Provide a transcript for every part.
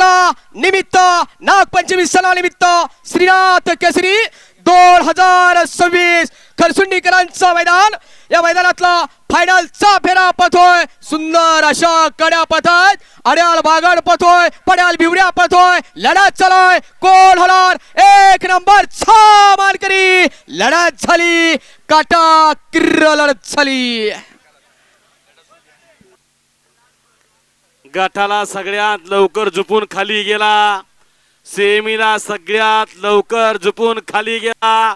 मैदानातला निमित्त नागपंचमी सणानिमित्त श्रीनाथ केसरी 2026 खरसुंडीकरांचं मैदान. या मैदानातला फायनलचा फेरा पळतोय. सुंदर अशा कड्या पळतायत. अड्याल बागड पळतोय, पड्याल बिवड्या पळतोय. लढत चालय. कोण होणार एक नंबरचा मानकरी. लढत झाली, काटा किर्र लढत झाली. गटाला सगळ्यात लवकर झुपून खाली गेला. सेमीला सगळ्यात लवकर झुपून खाली गेला.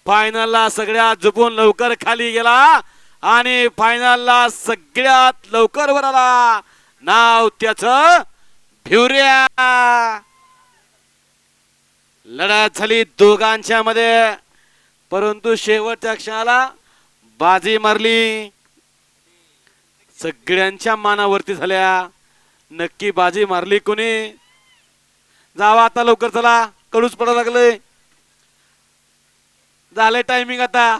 फायनलला सगळ्यात झुपून लवकर खाली गेला आणि फायनलला सगळ्यात लवकर वर आला. नाव त्याचं भिवऱ्या. लढत झाली दोघांच्या मध्ये, परंतु शेवटच्या क्षणाला बाजी मारली. सगळ्यांच्या मानावरती झाल्या. नक्की बाजी मारली कोणी? जावा आता लवकर, चला कडूच पडायला लागले. झाले टायमिंग आता.